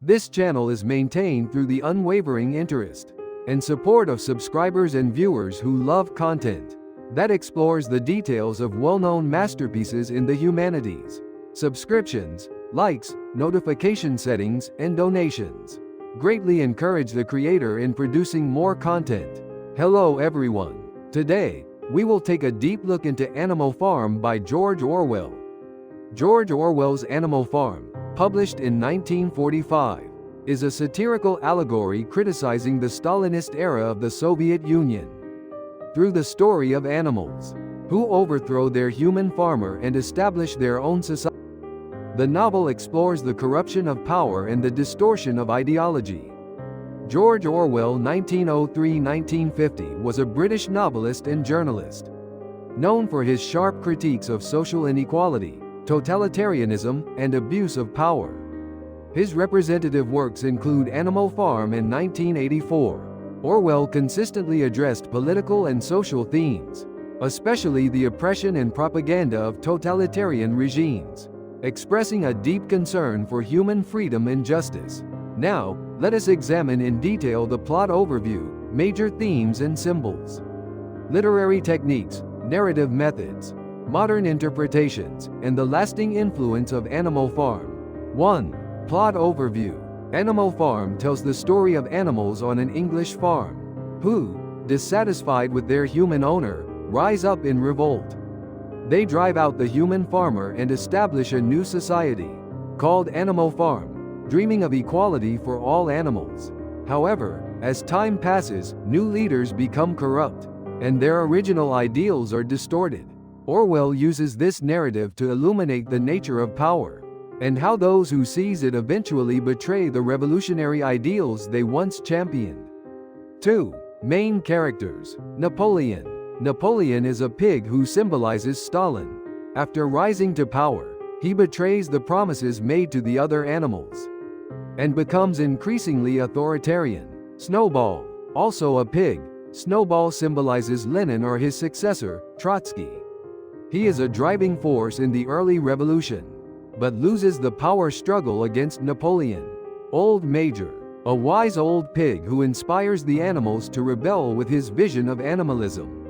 This channel is maintained through the unwavering interest and support of subscribers and viewers who love content that explores the details of well-known masterpieces in the humanities. Subscriptions, likes, notification settings, and donations greatly encourage the creator in producing more content. Hello everyone. Today, we will take a deep look into Animal Farm by George Orwell. George Orwell's Animal Farm, published in 1945, is a satirical allegory criticizing the Stalinist era of the Soviet Union. Through the story of animals who overthrow their human farmer and establish their own society, the novel explores the corruption of power and the distortion of ideology. George Orwell 1903-1950 was a British novelist and journalist, known for his sharp critiques of social inequality, totalitarianism, and abuse of power. His representative works include Animal Farm in 1984. Orwell consistently addressed political and social themes, especially the oppression and propaganda of totalitarian regimes, expressing a deep concern for human freedom and justice. Now, let us examine in detail the plot overview, major themes and symbols, literary techniques, narrative methods, modern interpretations, and the lasting influence of Animal Farm. 1. Plot overview. Animal Farm tells the story of animals on an English farm who, dissatisfied with their human owner, rise up in revolt. They drive out the human farmer and establish a new society, called Animal Farm, dreaming of equality for all animals. However, as time passes, new leaders become corrupt, and their original ideals are distorted. Orwell uses this narrative to illuminate the nature of power, and how those who seize it eventually betray the revolutionary ideals they once championed. 2. Main characters. Napoleon. Napoleon is a pig who symbolizes Stalin. After rising to power, he betrays the promises made to the other animals and becomes increasingly authoritarian. Snowball. Also a pig, Snowball symbolizes Lenin or his successor, Trotsky. He is a driving force in the early revolution, but loses the power struggle against Napoleon. Old Major. A wise old pig who inspires the animals to rebel with his vision of animalism.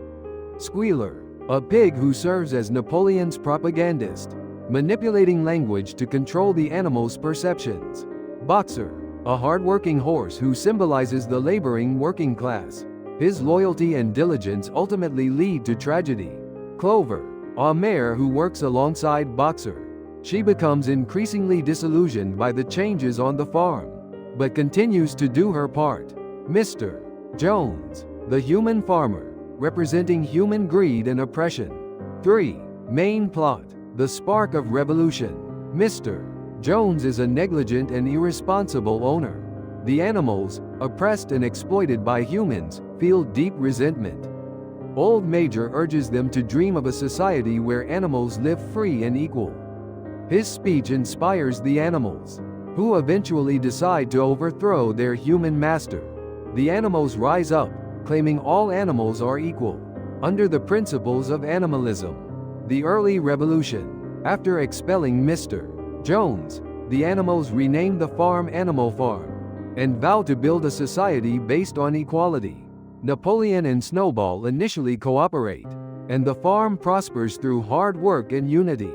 Squealer. A pig who serves as Napoleon's propagandist, manipulating language to control the animals' perceptions. Boxer. A hard-working horse who symbolizes the laboring working class. His loyalty and diligence ultimately lead to tragedy. Clover. A mare who works alongside Boxer. She becomes increasingly disillusioned by the changes on the farm, but continues to do her part. Mr. Jones. The human farmer, representing human greed and oppression. 3. Main plot. The spark of revolution. Mr. Jones is a negligent and irresponsible owner. The animals, oppressed and exploited by humans, feel deep resentment. Old Major urges them to dream of a society where animals live free and equal. His speech inspires the animals, who eventually decide to overthrow their human master. The animals rise up, claiming all animals are equal, under the principles of animalism. The early revolution. After expelling Mr. Jones, the animals rename the farm Animal Farm, and vow to build a society based on equality. Napoleon and Snowball initially cooperate, and the farm prospers through hard work and unity.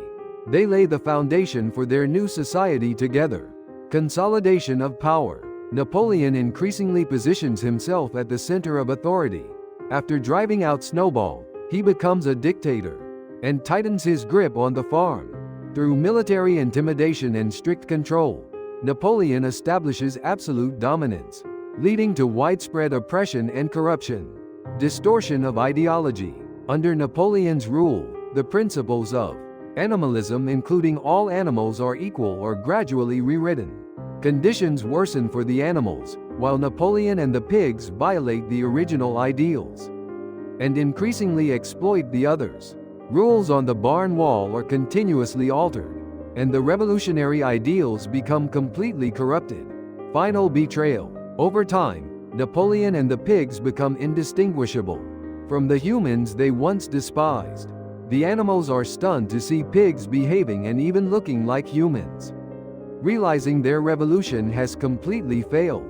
They lay the foundation for their new society together. Consolidation of power. Napoleon increasingly positions himself at the center of authority. After driving out Snowball, he becomes a dictator and tightens his grip on the farm. Through military intimidation and strict control, Napoleon establishes absolute dominance, leading to widespread oppression and corruption. Distortion of ideology. Under Napoleon's rule, the principles of animalism, including all animals are equal, are gradually rewritten. Conditions worsen for the animals, while Napoleon and the pigs violate the original ideals and increasingly exploit the others. Rules on the barn wall are continuously altered, and the revolutionary ideals become completely corrupted. Final betrayal. Over time, Napoleon and the pigs become indistinguishable from the humans they once despised. The animals are stunned to see pigs behaving and even looking like humans. realizing their revolution has completely failed.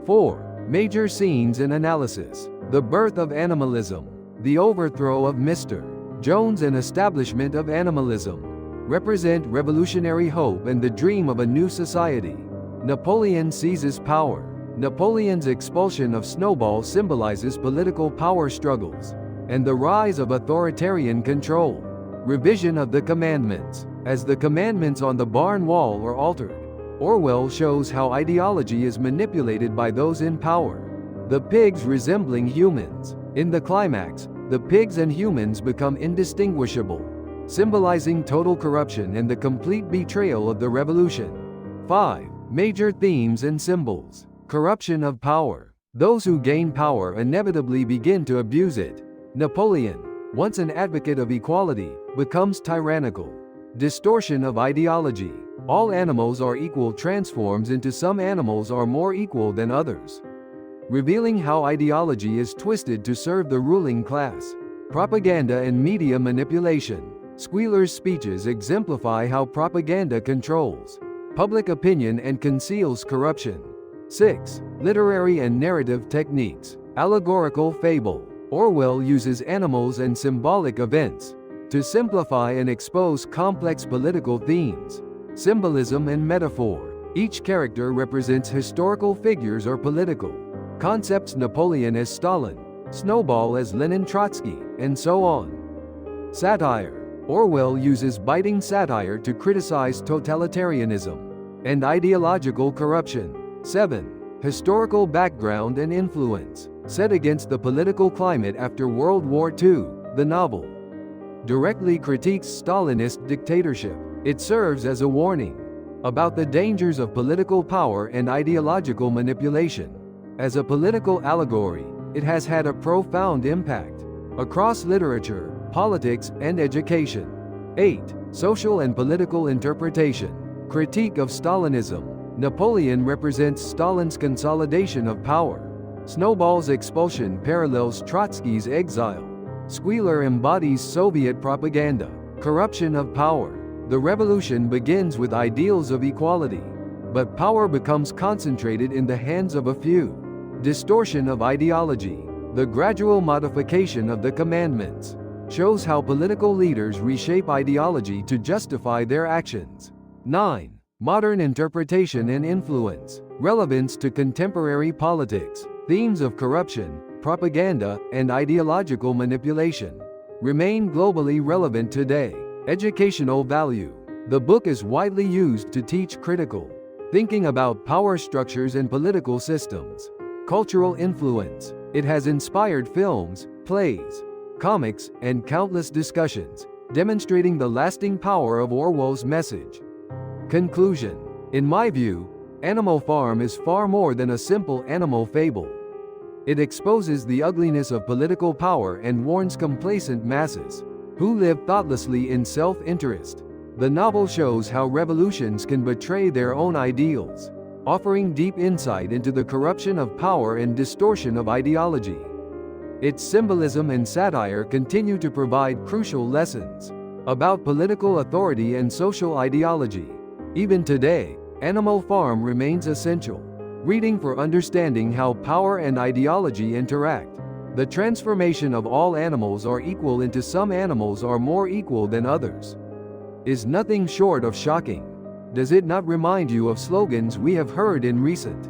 4. Major scenes and analysis. The birth of animalism. The overthrow of Mr. Jones and establishment of animalism represent revolutionary hope and the dream of a new society. Napoleon seizes power. Napoleon's expulsion of Snowball symbolizes political power struggles and the rise of authoritarian control. Revision of the commandments. As the commandments on the barn wall are altered, Orwell shows how ideology is manipulated by those in power. The pigs resembling humans. In the climax, the pigs and humans become indistinguishable, symbolizing total corruption and the complete betrayal of the revolution. 5. Major themes and symbols. Corruption of power. Those who gain power inevitably begin to abuse it. Napoleon, once an advocate of equality, becomes tyrannical. Distortion of ideology. All animals are equal transforms into some animals are more equal than others, revealing how ideology is twisted to serve the ruling class. Propaganda and media manipulation. Squealer's speeches exemplify how propaganda controls public opinion and conceals corruption. 6. Literary and narrative techniques. Allegorical fable. Orwell uses animals and symbolic events to simplify and expose complex political themes. Symbolism and metaphor. Each character represents historical figures or political concepts, Napoleon as Stalin, Snowball as Lenin Trotsky, and so on. Satire. Orwell uses biting satire to criticize totalitarianism and ideological corruption. 7. Historical background and influence. Set against the political climate after World War II, the novel directly critiques Stalinist dictatorship. It serves as a warning about the dangers of political power and ideological manipulation. As a political allegory, it has had a profound impact across literature, politics, and education. 8. Social and political interpretation. Critique of Stalinism. Napoleon represents Stalin's consolidation of power. Snowball's expulsion parallels Trotsky's exile. Squealer embodies Soviet propaganda. Corruption of power. The revolution begins with ideals of equality, but power becomes concentrated in the hands of a few. Distortion of ideology. The gradual modification of the commandments shows how political leaders reshape ideology to justify their actions. 9. Modern interpretation and influence. Relevance to contemporary politics. Themes of corruption, propaganda, and ideological manipulation remain globally relevant today. Educational value. The book is widely used to teach critical thinking about power structures and political systems. Cultural influence. It has inspired films, plays, comics, and countless discussions, demonstrating the lasting power of Orwell's message. Conclusion. In my view, Animal Farm is far more than a simple animal fable. It exposes the ugliness of political power and warns complacent masses who live thoughtlessly in self-interest. The novel shows how revolutions can betray their own ideals, offering deep insight into the corruption of power and distortion of ideology. Its symbolism and satire continue to provide crucial lessons about political authority and social ideology. Even today, Animal Farm remains essential reading for understanding how power and ideology interact. The transformation of all animals are equal into some animals are more equal than others is nothing short of shocking. Does it not remind you of slogans we have heard in recent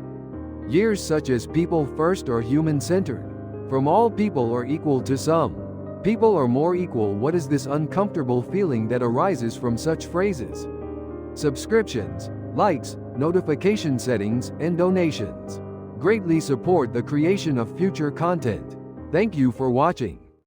years such as people first or human-centered? From all people are equal to some people are more equal. What is this uncomfortable feeling that arises from such phrases? Subscriptions, likes, notification settings, and donations greatly support the creation of future content. Thank you for watching.